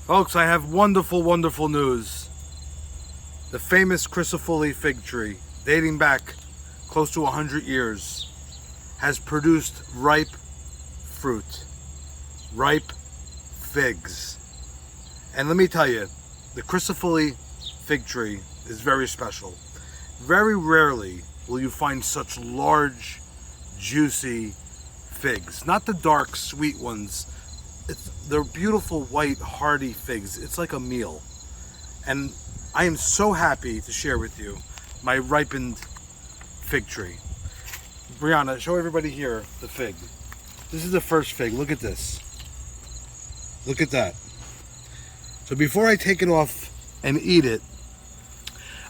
Folks, I have wonderful, wonderful news. The famous Crisafulli Fig Tree, dating back close to 100 years, has produced ripe fruit, ripe figs. And let me tell you, the Crisafulli Fig Tree is very special. Very rarely will you find such large, juicy figs. Not the dark, sweet ones. They're beautiful, white, hearty figs. It's like a meal. And I am so happy to share with you my ripened fig tree. Brianna, show everybody here the fig. This is the first fig. Look at this. Look at that. So before I take it off and eat it,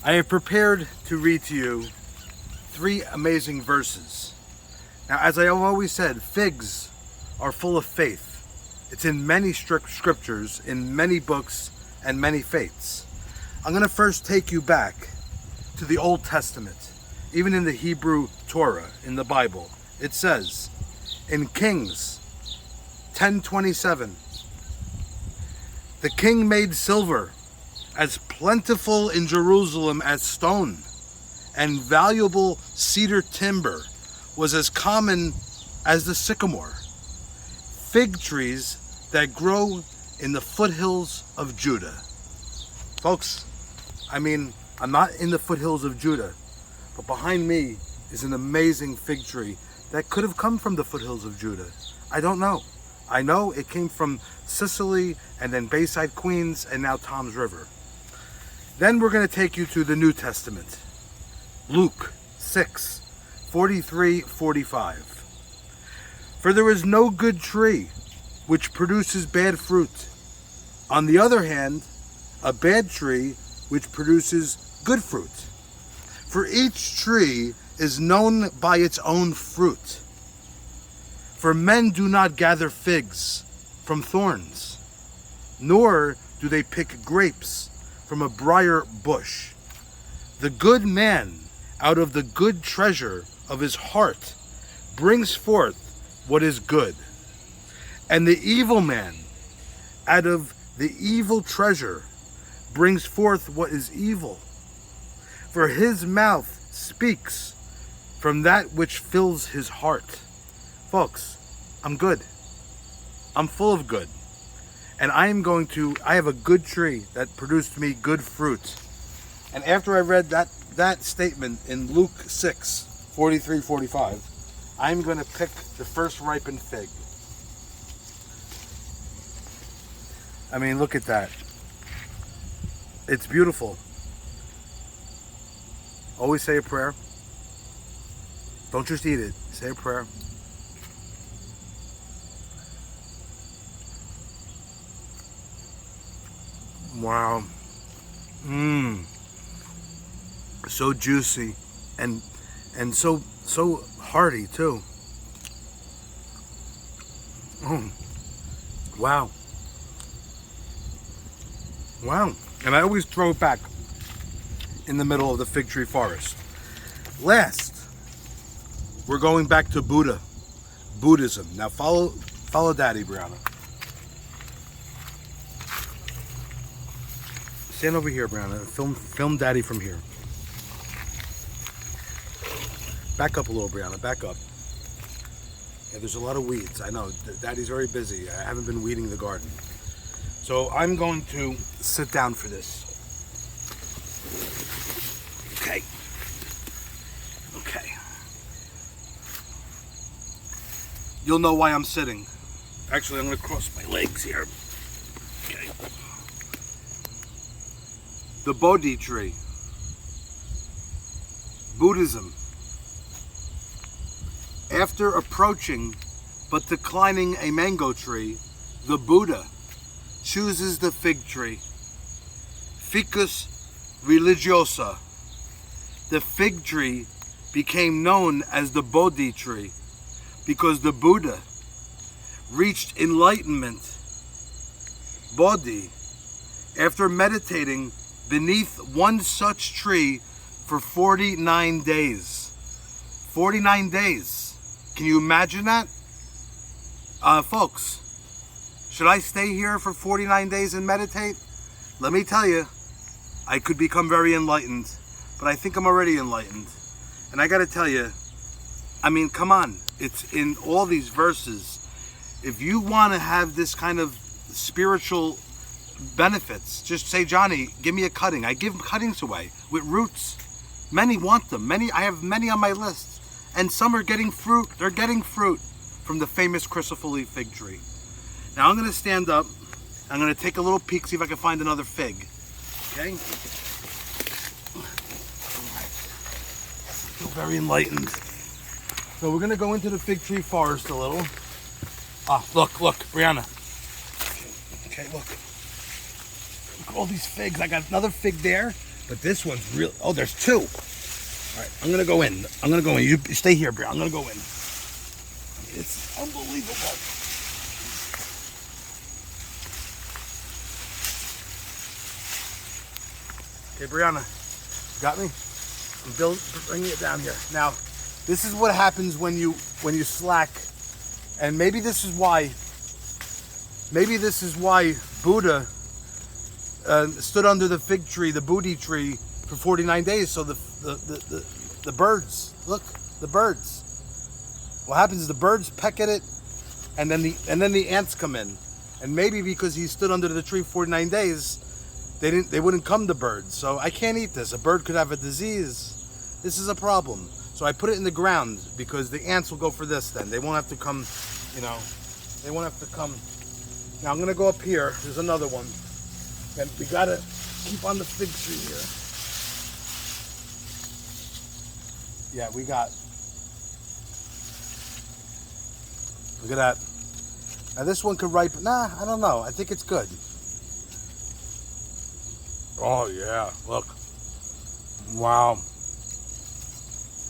I have prepared to read to you 3 amazing verses. Now, as I have always said, figs are full of faith. It's in many scriptures, in many books, and many faiths. I'm going to first take you back to the Old Testament. Even in the Hebrew Torah, in the Bible, it says, in Kings 10:27, the king made silver as plentiful in Jerusalem as stone, and valuable cedar timber was as common as the sycamore. Fig trees that grow in the foothills of Judah. Folks, I'm not in the foothills of Judah, but behind me is an amazing fig tree that could have come from the foothills of Judah. I don't know. I know it came from Sicily and then Bayside, Queens, and now Tom's River. Then we're going to take you to the New Testament. Luke 6:43-45. For there is no good tree which produces bad fruit. On the other hand, a bad tree which produces good fruit. For each tree is known by its own fruit. For men do not gather figs from thorns, nor do they pick grapes from a briar bush. The good man out of the good treasure of his heart brings forth what is good. And the evil man out of the evil treasure brings forth what is evil. For his mouth speaks from that which fills his heart. Folks, I'm good. I'm full of good. And I have a good tree that produced me good fruit. And after I read that statement in Luke 6:43-45, I'm going to pick the first ripened fig. Look at that. It's beautiful. Always say a prayer. Don't just eat it. Say a prayer. Wow. So juicy and so hearty too. Wow. Wow. And I always throw it back in the middle of the fig tree forest. Last, we're going back to Buddhism. Now follow Daddy, Brianna. Stand over here, Brianna. Film Daddy from here. Back up a little, Brianna. Back up. Yeah, there's a lot of weeds. I know. Daddy's very busy. I haven't been weeding the garden. So I'm going to sit down for this. Okay. You'll know why I'm sitting. Actually, I'm going to cross my legs here. Okay. The Bodhi tree. Buddhism. After approaching but declining a mango tree, the Buddha chooses the fig tree. Ficus religiosa. The fig tree became known as the Bodhi tree because the Buddha reached enlightenment, Bodhi, after meditating beneath one such tree for 49 days. 49 days. Can you imagine that? Folks, Should I stay here for 49 days and meditate? Let me tell you, I could become very enlightened, but I think I'm already enlightened. And I got to tell you, I mean, come on. It's in all these verses. If you want to have this kind of spiritual benefits, just say, Johnny, give me a cutting. I give cuttings away with roots. Many want them. I have many on my list. And some are getting fruit. They're getting fruit from the famous Crisafulli Fig Tree. Now I'm going to stand up. I'm going to take a little peek, see if I can find another fig. Okay? I feel very enlightened. So we're going to go into the fig tree forest a little. Ah, look, Brianna. Okay, look. Look at all these figs. I got another fig there, but this one's real. Oh, there's two. All right, I'm going to go in. You stay here, Brianna. I'm going to go in. It's unbelievable. Okay, Brianna, you got me? I'm bringing it down here. Now, this is what happens when you slack, and maybe this is why Buddha stood under the fig tree, the Bodhi tree, for 49 days. So the birds, look, the birds. What happens is the birds peck at it, and then the ants come in, and maybe because he stood under the tree 49 days. They wouldn't come to birds. So I can't eat this. A bird could have a disease. This is a problem. So I put it in the ground because the ants will go for this then. They won't have to come, they won't have to come. Now I'm gonna go up here. There's another one. And we gotta keep on the fig tree here. Yeah, we got. Look at that. Now this one could ripen. Nah, I don't know. I think it's good. Oh yeah, look. Wow.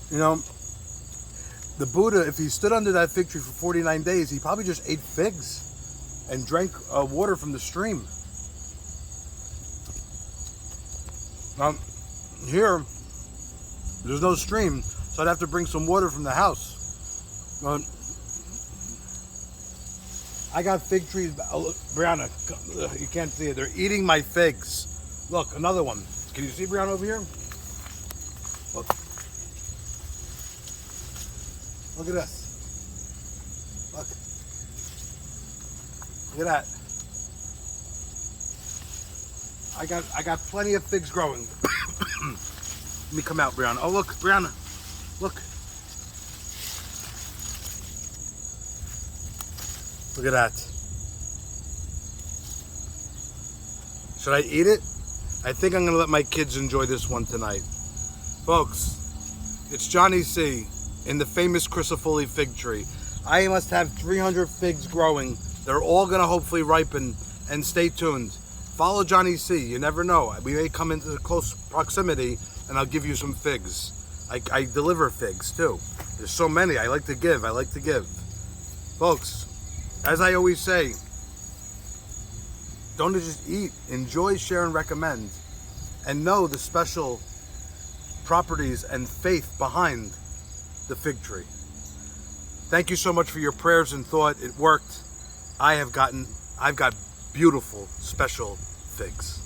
The Buddha, if he stood under that fig tree for 49 days, he probably just ate figs and drank water from the stream. Here, there's no stream, so I'd have to bring some water from the house. I got fig trees. Brianna, you can't see it. They're eating my figs. Look, another one. Can you see Brianna over here? Look. Look at this. Look at that. I got plenty of figs growing. Let me come out, Brianna. Oh, look, Brianna. Look. Look at that. Should I eat it? I think I'm going to let my kids enjoy this one tonight. Folks, it's Johnny C. in the famous Crisafulli Fig Tree. I must have 300 figs growing. They're all going to hopefully ripen. And stay tuned. Follow Johnny C. You never know. We may come into close proximity and I'll give you some figs. I deliver figs too. There's so many. I like to give. Folks, as I always say, don't just eat. Enjoy, share, and recommend. And know the special properties and faith behind the fig tree. Thank you so much for your prayers and thought. It worked. I've got beautiful, special figs.